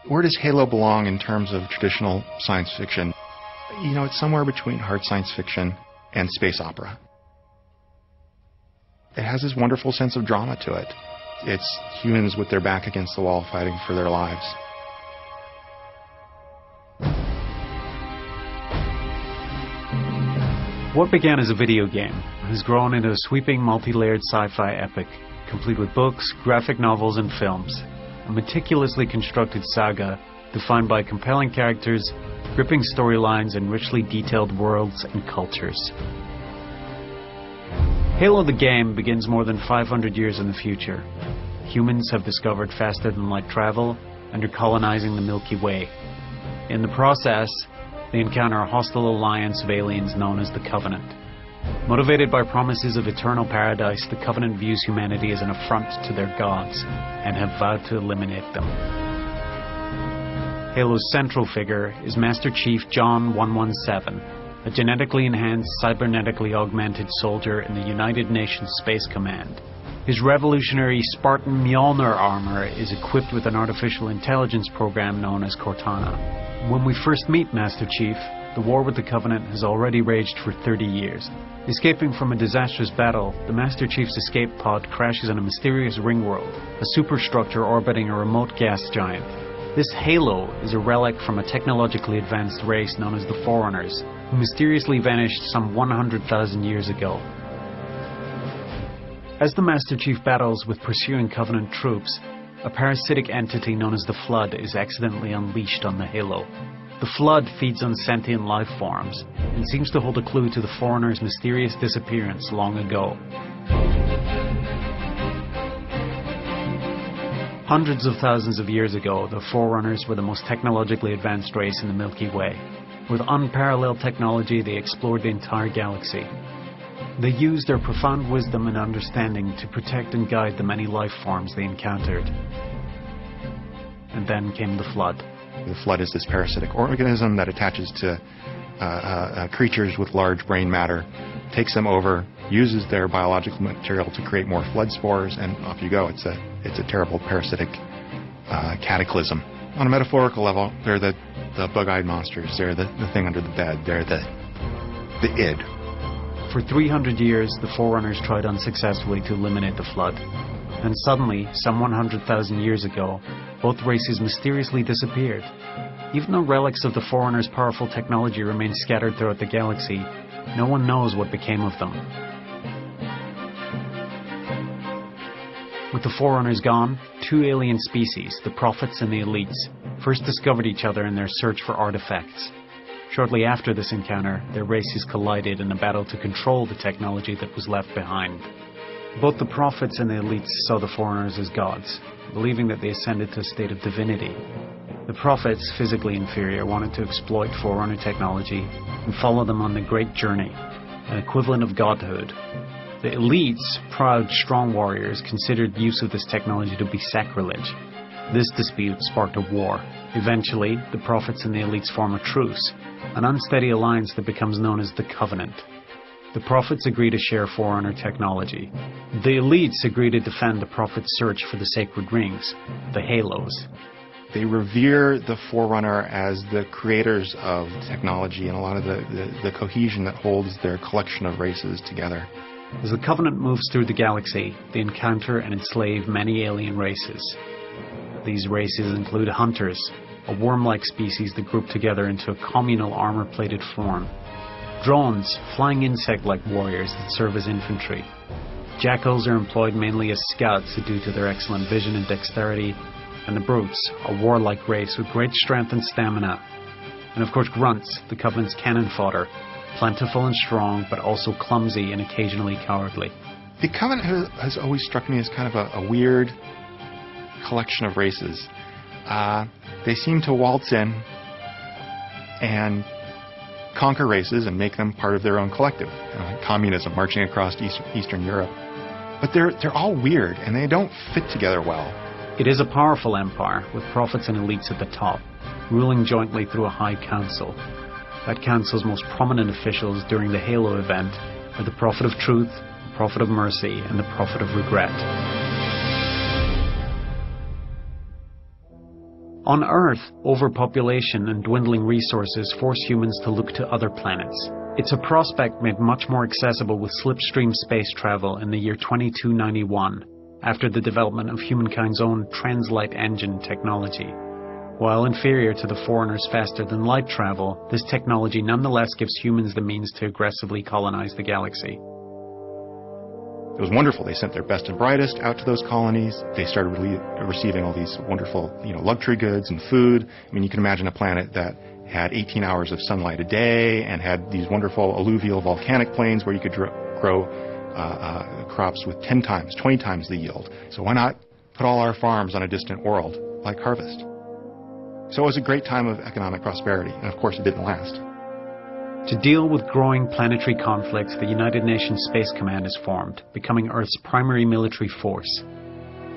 Where does Halo belong in terms of traditional science fiction? You know, it's somewhere between hard science fiction and space opera. It has this wonderful sense of drama to it. It's humans with their back against the wall fighting for their lives. What began as a video game has grown into a sweeping, multi-layered sci-fi epic, complete with books, graphic novels, and films. A meticulously constructed saga defined by compelling characters, gripping storylines, and richly detailed worlds and cultures. Halo the game begins more than 500 years in the future. Humans have discovered faster-than-light travel and are colonizing the Milky Way. In the process, they encounter a hostile alliance of aliens known as the Covenant. Motivated by promises of eternal paradise, the Covenant views humanity as an affront to their gods and have vowed to eliminate them. Halo's central figure is Master Chief John 117, a genetically enhanced, cybernetically augmented soldier in the United Nations Space Command. His revolutionary Spartan Mjolnir armor is equipped with an artificial intelligence program known as Cortana. When we first meet Master Chief, the war with the Covenant has already raged for 30 years. Escaping from a disastrous battle, the Master Chief's escape pod crashes in a mysterious ring world, a superstructure orbiting a remote gas giant. This Halo is a relic from a technologically advanced race known as the Forerunners, who mysteriously vanished some 100,000 years ago. As the Master Chief battles with pursuing Covenant troops, a parasitic entity known as the Flood is accidentally unleashed on the Halo. The Flood feeds on sentient life forms and seems to hold a clue to the Forerunners' mysterious disappearance long ago. Hundreds of thousands of years ago, the Forerunners were the most technologically advanced race in the Milky Way. With unparalleled technology, they explored the entire galaxy. They used their profound wisdom and understanding to protect and guide the many life forms they encountered. And then came the Flood. The Flood is this parasitic organism that attaches to creatures with large brain matter, takes them over, uses their biological material to create more flood spores, and off you go. It's a terrible parasitic cataclysm. On a metaphorical level, they're the bug-eyed monsters. They're the thing under the bed. They're the id. For 300 years, the Forerunners tried unsuccessfully to eliminate the Flood. And suddenly, some 100,000 years ago, both races mysteriously disappeared. Even though relics of the Forerunners' powerful technology remain scattered throughout the galaxy, no one knows what became of them. With the Forerunners gone, two alien species, the Prophets and the Elites, first discovered each other in their search for artifacts. Shortly after this encounter, their races collided in a battle to control the technology that was left behind. Both the Prophets and the Elites saw the Forerunners as gods, believing that they ascended to a state of divinity. The Prophets, physically inferior, wanted to exploit Forerunner technology and follow them on the Great Journey, an equivalent of godhood. The Elites, proud, strong warriors, considered use of this technology to be sacrilege. This dispute sparked a war. Eventually, the Prophets and the Elites form a truce, an unsteady alliance that becomes known as the Covenant. The Prophets agree to share Forerunner technology. The Elites agree to defend the Prophets' search for the sacred rings, the Halos. They revere the Forerunner as the creators of technology and a lot of the cohesion that holds their collection of races together. As the Covenant moves through the galaxy, they encounter and enslave many alien races. These races include Hunters, a worm-like species that group together into a communal armor-plated form. Drones, flying insect-like warriors that serve as infantry. Jackals are employed mainly as scouts due to their excellent vision and dexterity. And the Brutes, a warlike race with great strength and stamina. And of course Grunts, the Covenant's cannon fodder, plentiful and strong, but also clumsy and occasionally cowardly. The Covenant has always struck me as kind of a weird collection of races. They seem to waltz in and conquer races and make them part of their own collective. Communism marching across Eastern Europe. But they're all weird and they don't fit together well. It is a powerful empire with Prophets and Elites at the top, ruling jointly through a high council. That council's most prominent officials during the Halo event are the Prophet of Truth, the Prophet of Mercy, and the Prophet of Regret. On Earth, overpopulation and dwindling resources force humans to look to other planets. It's a prospect made much more accessible with slipstream space travel in the year 2291, after the development of humankind's own translight engine technology. While inferior to the forerunners' faster-than-light travel, this technology nonetheless gives humans the means to aggressively colonize the galaxy. It was wonderful. They sent their best and brightest out to those colonies. They started receiving all these wonderful, luxury goods and food. I mean, you can imagine a planet that had 18 hours of sunlight a day and had these wonderful alluvial volcanic plains where you could grow crops with 10 times, 20 times the yield. So why not put all our farms on a distant world like harvest? So it was a great time of economic prosperity, and of course it didn't last. To deal with growing planetary conflicts, the United Nations Space Command is formed, becoming Earth's primary military force.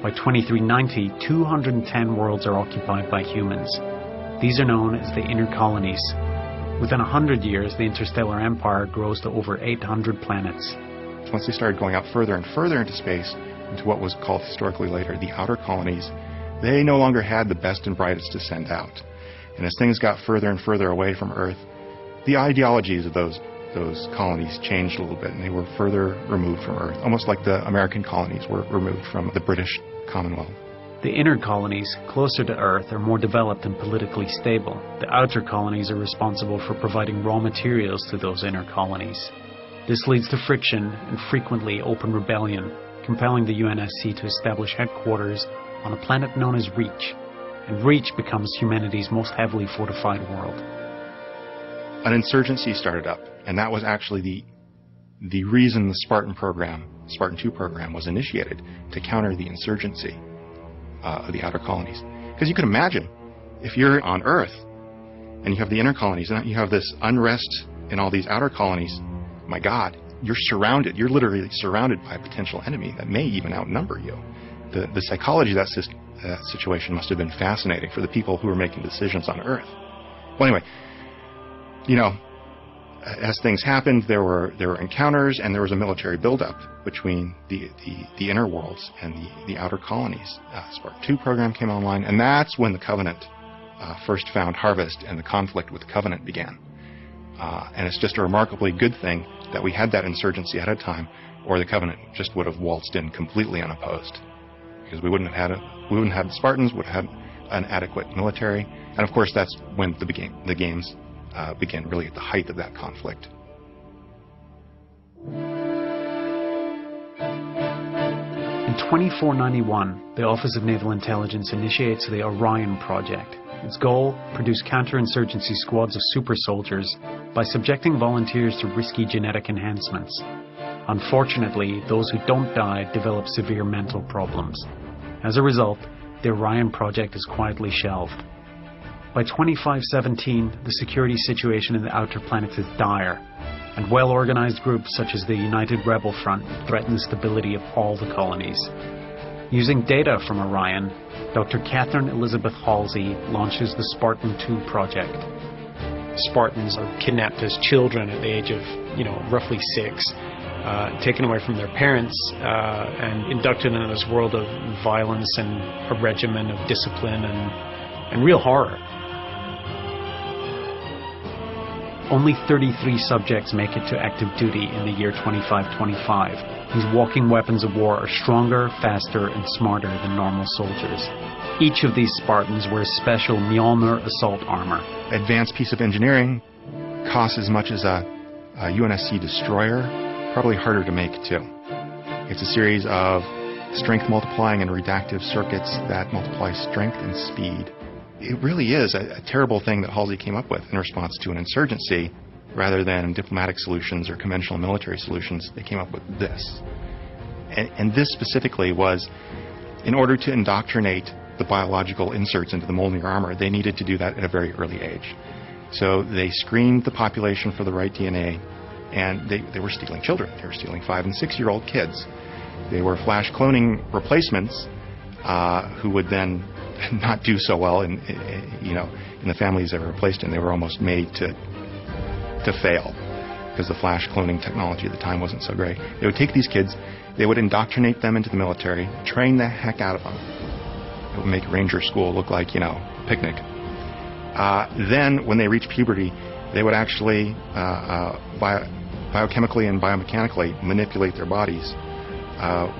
By 2390, 210 worlds are occupied by humans. These are known as the inner colonies. Within 100 years, the interstellar empire grows to over 800 planets. Once they started going out further and further into space, into what was called historically later the outer colonies, they no longer had the best and brightest to send out. And as things got further and further away from Earth, the ideologies of those colonies changed a little bit, and they were further removed from Earth, almost like the American colonies were removed from the British Commonwealth. The inner colonies, closer to Earth, are more developed and politically stable. The outer colonies are responsible for providing raw materials to those inner colonies. This leads to friction and frequently open rebellion, compelling the UNSC to establish headquarters on a planet known as Reach, and Reach becomes humanity's most heavily fortified world. An insurgency started up, and that was actually the reason the Spartan 2 program was initiated, to counter the insurgency of the outer colonies. Because you can imagine, if you're on Earth and you have the inner colonies and you have this unrest in all these outer colonies, my God, you're literally surrounded by a potential enemy that may even outnumber you. The psychology of that situation must have been fascinating for the people who were making decisions on Earth. Well, anyway, as things happened, there were encounters, and there was a military buildup between the inner worlds and the outer colonies. Spartan 2 program came online, and that's when the Covenant first found harvest, and the conflict with the Covenant began. And it's just a remarkably good thing that we had that insurgency ahead of time, or the Covenant just would have waltzed in completely unopposed, because we wouldn't have the Spartans, would have had an adequate military, and of course that's when the games began really at the height of that conflict. In 2491, the Office of Naval Intelligence initiates the Orion Project. Its goal: produce counterinsurgency squads of super soldiers by subjecting volunteers to risky genetic enhancements. Unfortunately, those who don't die develop severe mental problems. As a result, the Orion Project is quietly shelved. By 2517, the security situation in the outer planets is dire, and well-organized groups such as the United Rebel Front threaten the stability of all the colonies. Using data from Orion, Dr. Catherine Elizabeth Halsey launches the Spartan 2 project. Spartans are kidnapped as children at the age of, roughly 6, taken away from their parents, and inducted into this world of violence and a regimen of discipline and real horror. Only 33 subjects make it to active duty in the year 2525. These walking weapons of war are stronger, faster, and smarter than normal soldiers. Each of these Spartans wears special Mjolnir assault armor. Advanced piece of engineering costs as much as a UNSC destroyer, probably harder to make too. It's a series of strength multiplying and reductive circuits that multiply strength and speed. It really is a terrible thing that Halsey came up with in response to an insurgency. Rather than diplomatic solutions or conventional military solutions, they came up with this. And this specifically was, in order to indoctrinate the biological inserts into the Mjolnir armor, they needed to do that at a very early age. So they screened the population for the right DNA, and they were stealing children. They were stealing 5- and 6-year-old kids. They were flash cloning replacements who would then not do so well in the families they were replaced in. They were almost made to fail because the flash cloning technology at the time wasn't so great. They would take these kids, they would indoctrinate them into the military, train the heck out of them, It would make ranger school look like, you know, a picnic. Then, when they reach puberty, they would actually biochemically and biomechanically manipulate their bodies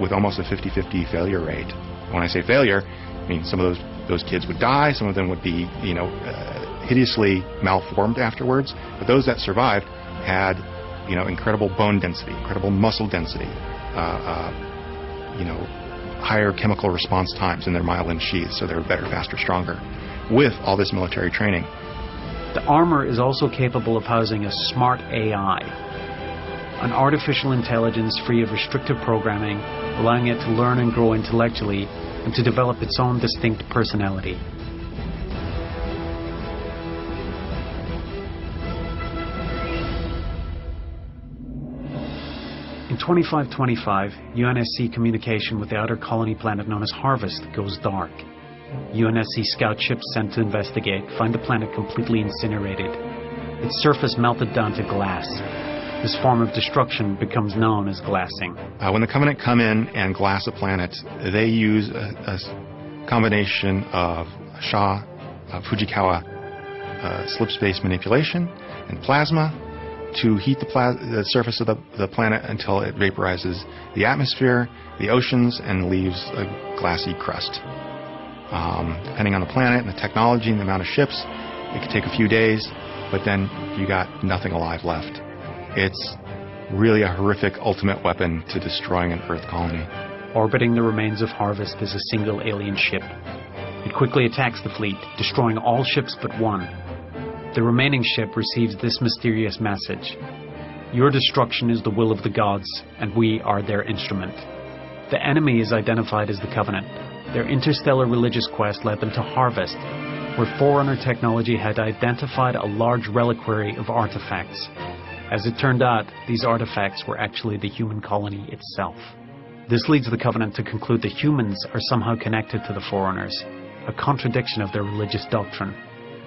with almost a 50-50 failure rate. When I say failure, I mean some of those kids would die, some of them would be, you know, hideously malformed afterwards, but those that survived had, you know, incredible bone density, incredible muscle density, you know, higher chemical response times in their myelin sheaths, so they were better, faster, stronger, with all this military training. The armor is also capable of housing a smart AI, an artificial intelligence free of restrictive programming, allowing it to learn and grow intellectually and to develop its own distinct personality. In 2525, UNSC communication with the outer colony planet known as Harvest goes dark. UNSC scout ships sent to investigate find the planet completely incinerated. Its surface melted down to glass. This form of destruction becomes known as glassing. When the Covenant come in and glass a planet, they use a combination of Fujikawa slip space manipulation and plasma to heat the surface of the planet until it vaporizes the atmosphere, the oceans, and leaves a glassy crust. Depending on the planet and the technology and the amount of ships, it could take a few days, but then you got nothing alive left. It's really a horrific ultimate weapon to destroying an Earth colony. Orbiting the remains of Harvest is a single alien ship. It quickly attacks the fleet, destroying all ships but one. The remaining ship receives this mysterious message: "Your destruction is the will of the gods, and we are their instrument." The enemy is identified as the Covenant. Their interstellar religious quest led them to Harvest, where Forerunner technology had identified a large reliquary of artifacts. As it turned out, these artifacts were actually the human colony itself. This leads the Covenant to conclude that humans are somehow connected to the Forerunners, a contradiction of their religious doctrine.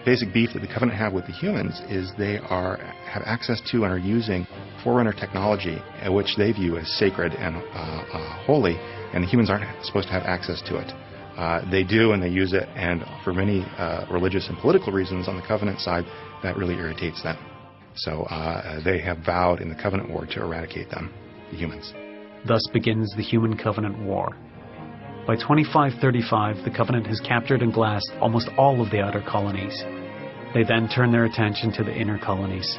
Basic beef that the Covenant have with the humans is they have access to and are using Forerunner technology, which they view as sacred and holy, and the humans aren't supposed to have access to it. They do, and they use it, and for many religious and political reasons on the Covenant side, that really irritates them. So they have vowed in the Covenant War to eradicate them, the humans. Thus begins the Human-Covenant War. By 2535, the Covenant has captured and glassed almost all of the outer colonies. They then turn their attention to the inner colonies.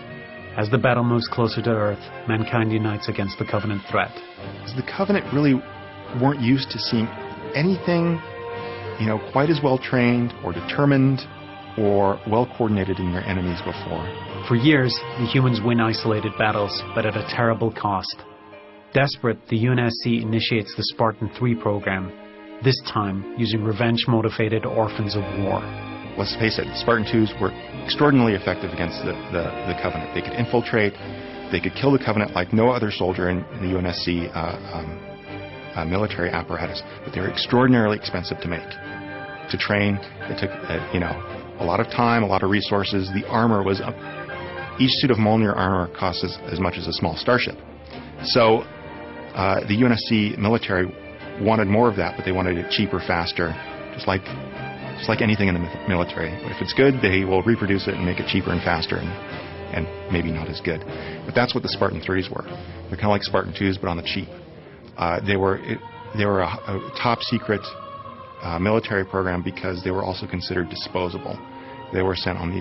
As the battle moves closer to Earth, mankind unites against the Covenant threat. The Covenant really weren't used to seeing anything, you know, quite as well trained or determined or well coordinated in their enemies before. For years, the humans win isolated battles, but at a terrible cost. Desperate, the UNSC initiates the Spartan 3 program, this time using revenge-motivated orphans of war. Let's face it, Spartan 2s were extraordinarily effective against the Covenant. They could infiltrate, they could kill the Covenant like no other soldier in the UNSC military apparatus, but they were extraordinarily expensive to make. To train, it took a lot of time, a lot of resources. The armor was each suit of Mjolnir armor costs as much as a small starship. So the UNSC military wanted more of that, but they wanted it cheaper, faster, just like anything in the military. If it's good, they will reproduce it and make it cheaper and faster, and maybe not as good. But that's what the Spartan 3s were. They're kind of like Spartan 2s, but on the cheap. They were a top secret military program because they were also considered disposable. They were sent on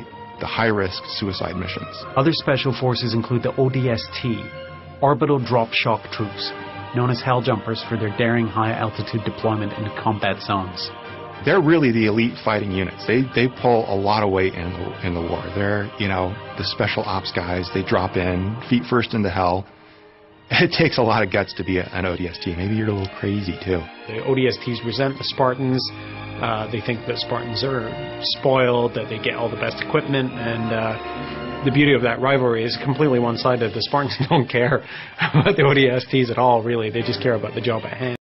the high-risk suicide missions. Other special forces include the ODST, Orbital Drop Shock Troops, known as Helljumpers for their daring high-altitude deployment into combat zones. They're really the elite fighting units. They pull a lot of weight in the war. They're, the special ops guys. They drop in, feet first into hell. It takes a lot of guts to be an ODST. Maybe you're a little crazy, too. The ODSTs resent the Spartans. They think that Spartans are spoiled, that they get all the best equipment, and the beauty of that rivalry is completely one-sided. The Spartans don't care about the ODSTs at all, really. They just care about the job at hand.